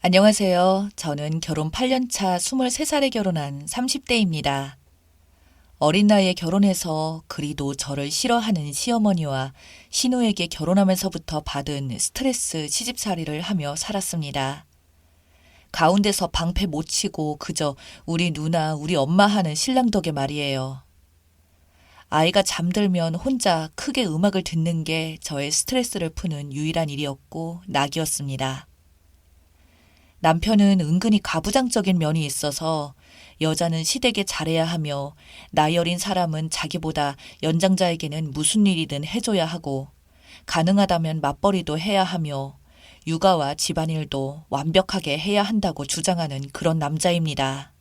안녕하세요. 저는 결혼 8년차 23살에 결혼한 30대입니다. 어린 나이에 결혼해서 그리도 저를 싫어하는 시어머니와 신우에게 결혼하면서부터 받은 스트레스 시집살이를 하며 살았습니다. 가운데서 방패 못 치고 그저 우리 누나, 우리 엄마 하는 신랑 덕에 말이에요. 아이가 잠들면 혼자 크게 음악을 듣는 게 저의 스트레스를 푸는 유일한 일이었고 낙이었습니다. 남편은 은근히 가부장적인 면이 있어서 여자는 시댁에 잘해야 하며 나이 어린 사람은 자기보다 연장자에게는 무슨 일이든 해줘야 하고 가능하다면 맞벌이도 해야 하며 육아와 집안일도 완벽하게 해야 한다고 주장하는 그런 남자입니다.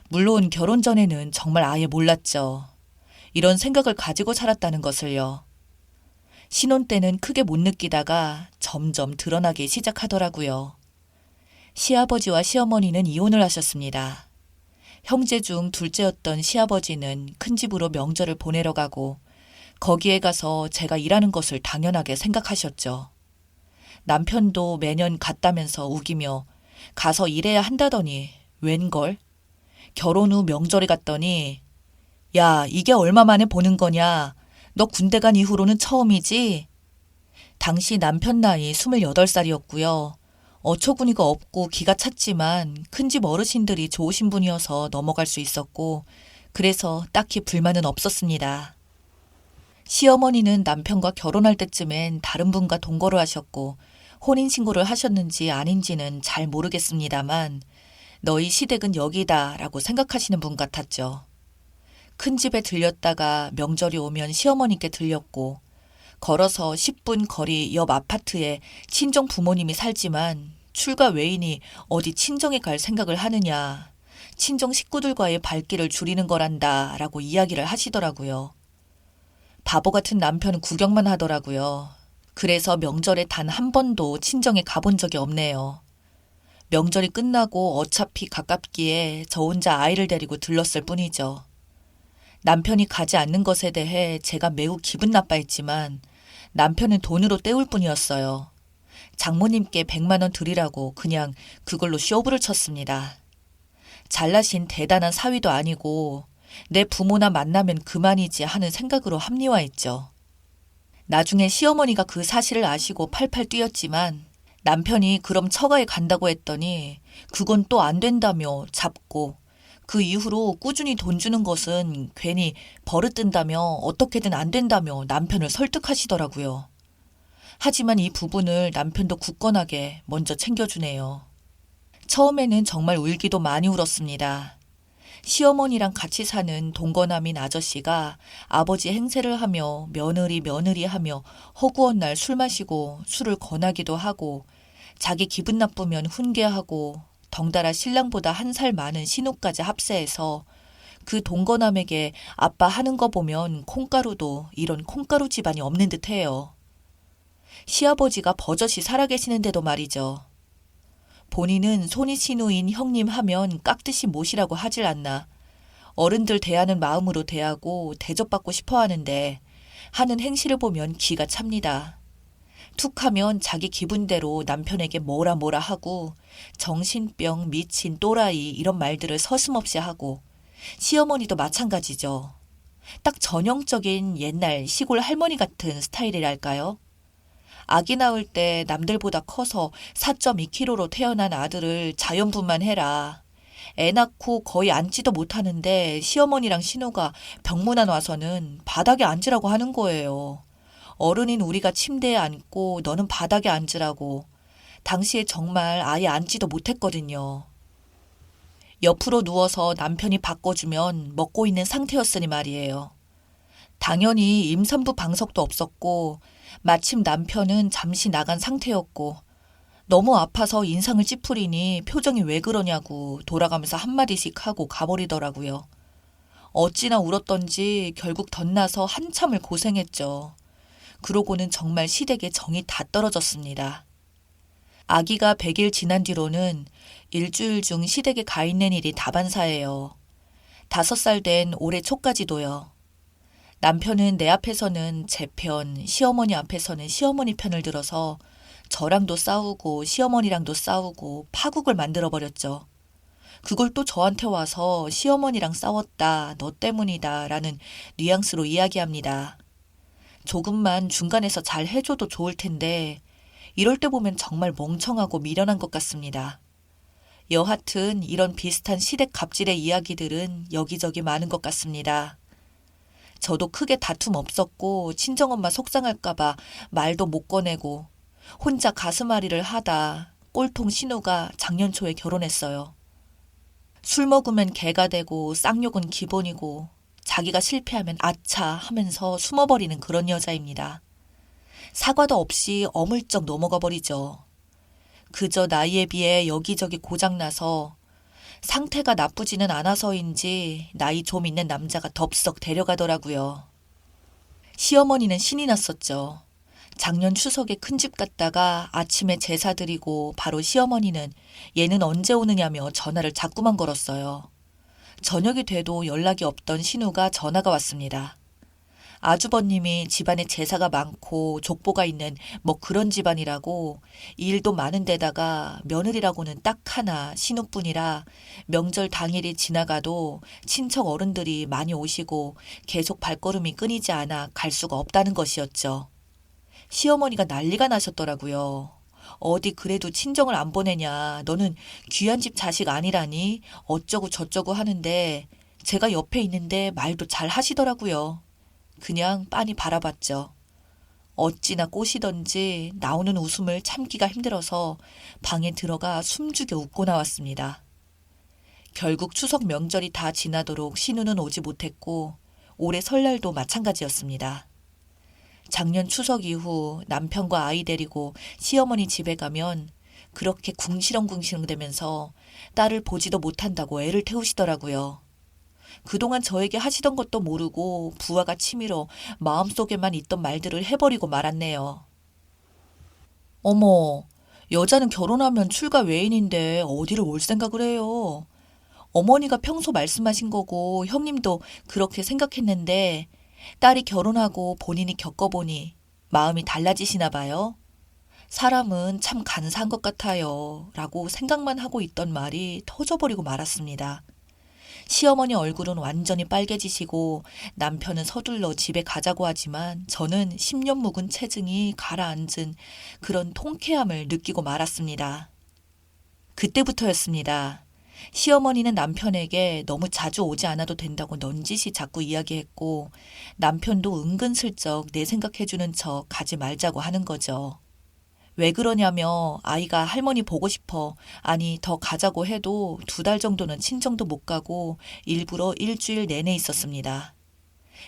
물론 결혼 전에는 정말 아예 몰랐죠. 이런 생각을 가지고 살았다는 것을요. 신혼 때는 크게 못 느끼다가 점점 드러나기 시작하더라고요. 시아버지와 시어머니는 이혼을 하셨습니다. 형제 중 둘째였던 시아버지는 큰 집으로 명절을 보내러 가고 거기에 가서 제가 일하는 것을 당연하게 생각하셨죠. 남편도 매년 갔다면서 우기며 가서 일해야 한다더니 웬걸? 결혼 후 명절에 갔더니 야, 이게 얼마 만에 보는 거냐? 너 군대 간 이후로는 처음이지? 당시 남편 나이 28살이었고요. 어처구니가 없고 기가 찼지만 큰집 어르신들이 좋으신 분이어서 넘어갈 수 있었고 그래서 딱히 불만은 없었습니다. 시어머니는 남편과 결혼할 때쯤엔 다른 분과 동거를 하셨고 혼인신고를 하셨는지 아닌지는 잘 모르겠습니다만 너희 시댁은 여기다 라고 생각하시는 분 같았죠. 큰 집에 들렸다가 명절이 오면 시어머니께 들렸고 걸어서 10분 거리 옆 아파트에 친정 부모님이 살지만 출가 외인이 어디 친정에 갈 생각을 하느냐. 친정 식구들과의 발길을 줄이는 거란다 라고 이야기를 하시더라고요. 바보 같은 남편은 구경만 하더라고요. 그래서 명절에 단 한 번도 친정에 가본 적이 없네요. 명절이 끝나고 어차피 가깝기에 저 혼자 아이를 데리고 들렀을 뿐이죠. 남편이 가지 않는 것에 대해 제가 매우 기분 나빠했지만 남편은 돈으로 때울 뿐이었어요. 장모님께 100만 원 드리라고 그냥 그걸로 쇼부를 쳤습니다. 잘나신 대단한 사위도 아니고 내 부모나 만나면 그만이지 하는 생각으로 합리화했죠. 나중에 시어머니가 그 사실을 아시고 팔팔 뛰었지만 남편이 그럼 처가에 간다고 했더니 그건 또 안 된다며 잡고 그 이후로 꾸준히 돈 주는 것은 괜히 버릇든다며 어떻게든 안 된다며 남편을 설득하시더라고요. 하지만 이 부분을 남편도 굳건하게 먼저 챙겨주네요. 처음에는 정말 울기도 많이 울었습니다. 시어머니랑 같이 사는 동거남인 아저씨가 아버지 행세를 하며 며느리 하며 허구한 날 술 마시고 술을 권하기도 하고 자기 기분 나쁘면 훈계하고 덩달아 신랑보다 1살 많은 신우까지 합세해서 그 동거남에게 아빠 하는 거 보면 콩가루도 이런 콩가루 집안이 없는 듯해요. 시아버지가 버젓이 살아계시는데도 말이죠. 본인은 손이신우인 형님 하면 깍듯이 모시라고 하질 않나. 어른들 대하는 마음으로 대하고 대접받고 싶어 하는데 하는 행실을 보면 기가 찹니다. 툭하면 자기 기분대로 남편에게 뭐라 하고 정신병, 미친, 또라이 이런 말들을 서슴없이 하고 시어머니도 마찬가지죠. 딱 전형적인 옛날 시골 할머니 같은 스타일이랄까요? 아기 낳을 때 남들보다 커서 4.2kg로 태어난 아들을 자연분만 해라. 애 낳고 거의 앉지도 못하는데 시어머니랑 신우가 병문안 와서는 바닥에 앉으라고 하는 거예요. 어른인 우리가 침대에 앉고 너는 바닥에 앉으라고. 당시에 정말 아예 앉지도 못했거든요. 옆으로 누워서 남편이 바꿔주면 먹고 있는 상태였으니 말이에요. 당연히 임산부 방석도 없었고 마침 남편은 잠시 나간 상태였고 너무 아파서 인상을 찌푸리니 표정이 왜 그러냐고 돌아가면서 한마디씩 하고 가버리더라고요. 어찌나 울었던지 결국 덧나서 한참을 고생했죠. 그러고는 정말 시댁에 정이 다 떨어졌습니다. 아기가 100일 지난 뒤로는 일주일 중 시댁에 가 있는 일이 다반사예요. 5살 된 올해 초까지도요. 남편은 내 앞에서는 제 편, 시어머니 앞에서는 시어머니 편을 들어서 저랑도 싸우고 시어머니랑도 싸우고 파국을 만들어버렸죠. 그걸 또 저한테 와서 시어머니랑 싸웠다, 너 때문이다 라는 뉘앙스로 이야기합니다. 조금만 중간에서 잘 해줘도 좋을 텐데 이럴 때 보면 정말 멍청하고 미련한 것 같습니다. 여하튼 이런 비슷한 시댁 갑질의 이야기들은 여기저기 많은 것 같습니다. 저도 크게 다툼 없었고 친정엄마 속상할까봐 말도 못 꺼내고 혼자 가슴앓이를 하다 꼴통 신우가 작년 초에 결혼했어요. 술 먹으면 개가 되고 쌍욕은 기본이고 자기가 실패하면 아차 하면서 숨어버리는 그런 여자입니다. 사과도 없이 어물쩍 넘어가 버리죠. 그저 나이에 비해 여기저기 고장나서 상태가 나쁘지는 않아서인지 나이 좀 있는 남자가 덥석 데려가더라고요. 시어머니는 신이 났었죠. 작년 추석에 큰집 갔다가 아침에 제사 드리고 바로 시어머니는 얘는 언제 오느냐며 전화를 자꾸만 걸었어요. 저녁이 돼도 연락이 없던 신우가 전화가 왔습니다. 아주버님이 집안에 제사가 많고 족보가 있는 뭐 그런 집안이라고 일도 많은 데다가 며느리라고는 딱 하나 신우뿐이라 명절 당일이 지나가도 친척 어른들이 많이 오시고 계속 발걸음이 끊이지 않아 갈 수가 없다는 것이었죠. 시어머니가 난리가 나셨더라고요. 어디 그래도 친정을 안 보내냐. 너는 귀한 집 자식 아니라니. 어쩌고 저쩌고 하는데 제가 옆에 있는데 말도 잘 하시더라고요. 그냥 빤히 바라봤죠. 어찌나 꼬시던지 나오는 웃음을 참기가 힘들어서 방에 들어가 숨죽여 웃고 나왔습니다. 결국 추석 명절이 다 지나도록 신우는 오지 못했고 올해 설날도 마찬가지였습니다. 작년 추석 이후 남편과 아이 데리고 시어머니 집에 가면 그렇게 궁시렁궁시렁 대면서 딸을 보지도 못한다고 애를 태우시더라고요. 그동안 저에게 하시던 것도 모르고 부하가 치밀어 마음속에만 있던 말들을 해버리고 말았네요. 어머, 여자는 결혼하면 출가 외인인데 어디를 올 생각을 해요. 어머니가 평소 말씀하신 거고 형님도 그렇게 생각했는데 딸이 결혼하고 본인이 겪어보니 마음이 달라지시나 봐요. 사람은 참 간사한 것 같아요. 라고 생각만 하고 있던 말이 터져버리고 말았습니다. 시어머니 얼굴은 완전히 빨개지시고 남편은 서둘러 집에 가자고 하지만 저는 10년 묵은 체증이 가라앉은 그런 통쾌함을 느끼고 말았습니다. 그때부터였습니다. 시어머니는 남편에게 너무 자주 오지 않아도 된다고 넌지시 자꾸 이야기했고 남편도 은근슬쩍 내 생각해주는 척 가지 말자고 하는 거죠. 왜 그러냐며 아이가 할머니 보고 싶어 아니 더 가자고 해도 2달 정도는 친정도 못 가고 일부러 일주일 내내 있었습니다.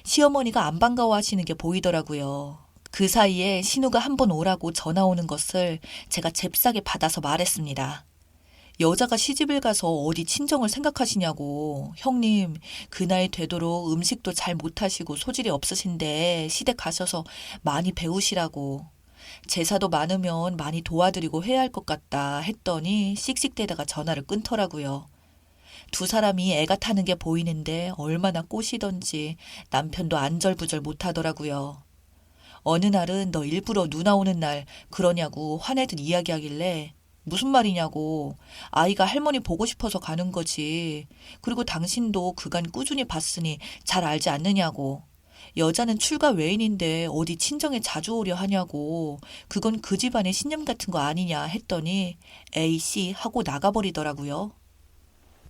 시어머니가 안 반가워하시는 게 보이더라고요. 그 사이에 신우가 한번 오라고 전화 오는 것을 제가 잽싸게 받아서 말했습니다. 여자가 시집을 가서 어디 친정을 생각하시냐고. 형님, 그 나이 되도록 음식도 잘 못하시고 소질이 없으신데 시댁 가셔서 많이 배우시라고. 제사도 많으면 많이 도와드리고 해야 할 것 같다 했더니 씩씩대다가 전화를 끊더라고요. 두 사람이 애가 타는 게 보이는데 얼마나 꼬시던지 남편도 안절부절 못하더라고요. 어느 날은 너 일부러 누나 오는 날 그러냐고 화내듯 이야기하길래 무슨 말이냐고. 아이가 할머니 보고 싶어서 가는 거지. 그리고 당신도 그간 꾸준히 봤으니 잘 알지 않느냐고. 여자는 출가 외인인데 어디 친정에 자주 오려 하냐고. 그건 그 집안의 신념 같은 거 아니냐 했더니 에이씨 하고 나가버리더라고요.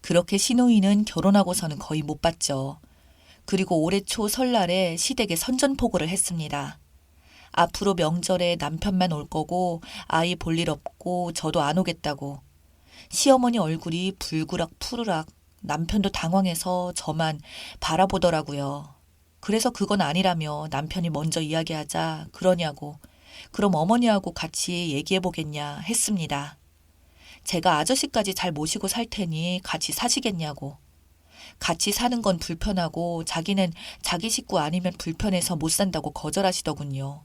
그렇게 시누이는 결혼하고서는 거의 못 봤죠. 그리고 올해 초 설날에 시댁에 선전포고를 했습니다. 앞으로 명절에 남편만 올 거고 아이 볼 일 없고 저도 안 오겠다고. 시어머니 얼굴이 불그락 푸르락 남편도 당황해서 저만 바라보더라고요. 그래서 그건 아니라며 남편이 먼저 이야기하자 그러냐고. 그럼 어머니하고 같이 얘기해보겠냐 했습니다. 제가 아저씨까지 잘 모시고 살 테니 같이 사시겠냐고. 같이 사는 건 불편하고 자기는 자기 식구 아니면 불편해서 못 산다고 거절하시더군요.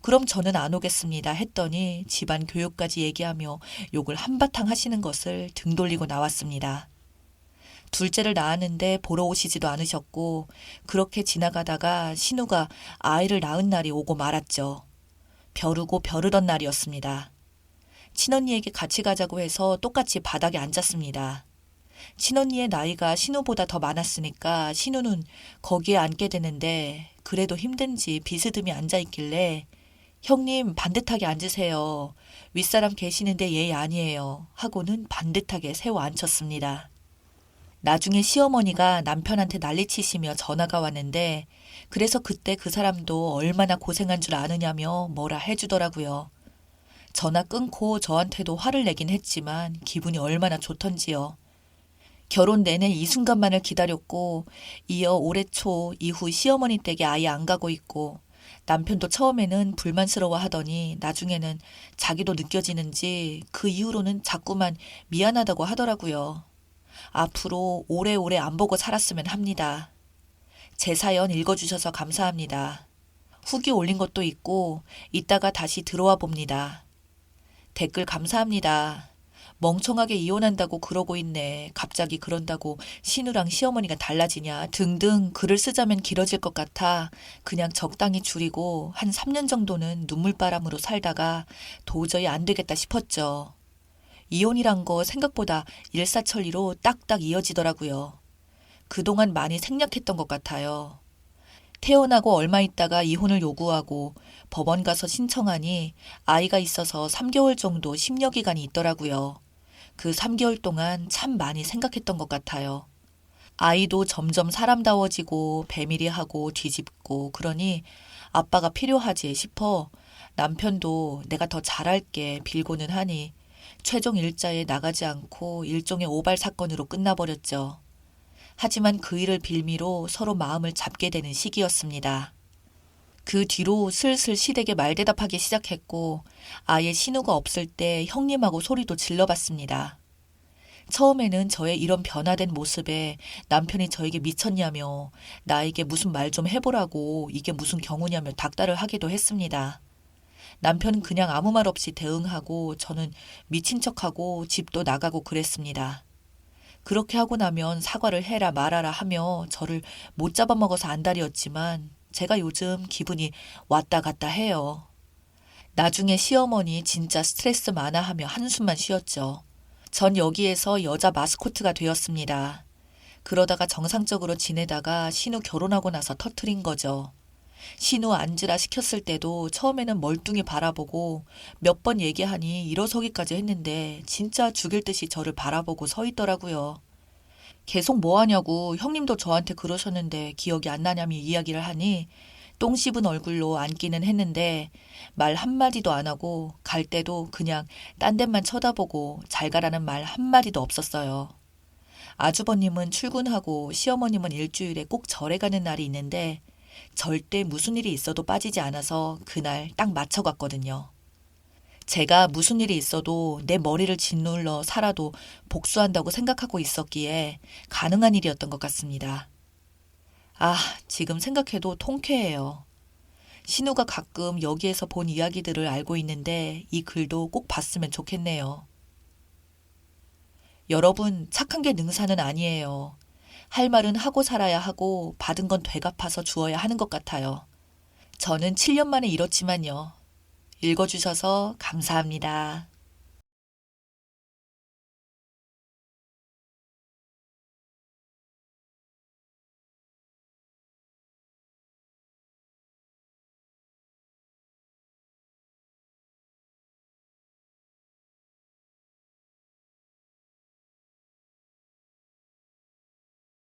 그럼 저는 안 오겠습니다 했더니 집안 교육까지 얘기하며 욕을 한바탕 하시는 것을 등 돌리고 나왔습니다. 둘째를 낳았는데 보러 오시지도 않으셨고 그렇게 지나가다가 신우가 아이를 낳은 날이 오고 말았죠. 벼르고 벼르던 날이었습니다. 친언니에게 같이 가자고 해서 똑같이 바닥에 앉았습니다. 친언니의 나이가 신우보다 더 많았으니까 신우는 거기에 앉게 되는데 그래도 힘든지 비스듬히 앉아있길래 형님 반듯하게 앉으세요. 윗사람 계시는데 예의 아니에요. 하고는 반듯하게 세워 앉혔습니다. 나중에 시어머니가 남편한테 난리치시며 전화가 왔는데 그래서 그때 그 사람도 얼마나 고생한 줄 아느냐며 뭐라 해주더라고요. 전화 끊고 저한테도 화를 내긴 했지만 기분이 얼마나 좋던지요. 결혼 내내 이 순간만을 기다렸고 이어 올해 초 이후 시어머니 댁에 아예 안 가고 있고 남편도 처음에는 불만스러워 하더니 나중에는 자기도 느껴지는지 그 이후로는 자꾸만 미안하다고 하더라고요. 앞으로 오래오래 안 보고 살았으면 합니다. 제 사연 읽어주셔서 감사합니다. 후기 올린 것도 있고 이따가 다시 들어와 봅니다. 댓글 감사합니다. 멍청하게 이혼한다고 그러고 있네. 갑자기 그런다고 신우랑 시어머니가 달라지냐 등등 글을 쓰자면 길어질 것 같아 그냥 적당히 줄이고 한 3년 정도는 눈물바람으로 살다가 도저히 안 되겠다 싶었죠. 이혼이란 거 생각보다 일사천리로 딱딱 이어지더라고요. 그동안 많이 생략했던 것 같아요. 태어나고 얼마 있다가 이혼을 요구하고 법원 가서 신청하니 아이가 있어서 3개월 정도 심려 기간이 있더라고요. 그 3개월 동안 참 많이 생각했던 것 같아요. 아이도 점점 사람다워지고 배밀이하고 뒤집고 그러니 아빠가 필요하지 싶어 남편도 내가 더 잘할게 빌고는 하니 최종 일자에 나가지 않고 일종의 오발 사건으로 끝나버렸죠. 하지만 그 일을 빌미로 서로 마음을 잡게 되는 시기였습니다. 그 뒤로 슬슬 시댁에 말대답하기 시작했고 아예 신우가 없을 때 형님하고 소리도 질러봤습니다. 처음에는 저의 이런 변화된 모습에 남편이 저에게 미쳤냐며 나에게 무슨 말 좀 해보라고 이게 무슨 경우냐며 닥달을 하기도 했습니다. 남편은 그냥 아무 말 없이 대응하고 저는 미친 척하고 집도 나가고 그랬습니다. 그렇게 하고 나면 사과를 해라 말아라 하며 저를 못 잡아먹어서 안달이었지만 제가 요즘 기분이 왔다 갔다 해요. 나중에 시어머니 진짜 스트레스 많아 하며 한숨만 쉬었죠. 전 여기에서 여자 마스코트가 되었습니다. 그러다가 정상적으로 지내다가 신우 결혼하고 나서 터트린 거죠. 신우 앉으라 시켰을 때도 처음에는 멀뚱히 바라보고 몇 번 얘기하니 일어서기까지 했는데 진짜 죽일 듯이 저를 바라보고 서 있더라고요. 계속 뭐 하냐고 형님도 저한테 그러셨는데 기억이 안 나냐며 이야기를 하니 똥 씹은 얼굴로 앉기는 했는데 말 한마디도 안 하고 갈 때도 그냥 딴 데만 쳐다보고 잘 가라는 말 한마디도 없었어요. 아주버님은 출근하고 시어머님은 일주일에 꼭 절에 가는 날이 있는데 절대 무슨 일이 있어도 빠지지 않아서 그날 딱 맞춰갔거든요. 제가 무슨 일이 있어도 내 머리를 짓눌러 살아도 복수한다고 생각하고 있었기에 가능한 일이었던 것 같습니다. 아, 지금 생각해도 통쾌해요. 신우가 가끔 여기에서 본 이야기들을 알고 있는데 이 글도 꼭 봤으면 좋겠네요. 여러분, 착한 게 능사는 아니에요. 할 말은 하고 살아야 하고 받은 건 되갚아서 주어야 하는 것 같아요. 저는 7년 만에 이렇지만요. 읽어주셔서 감사합니다.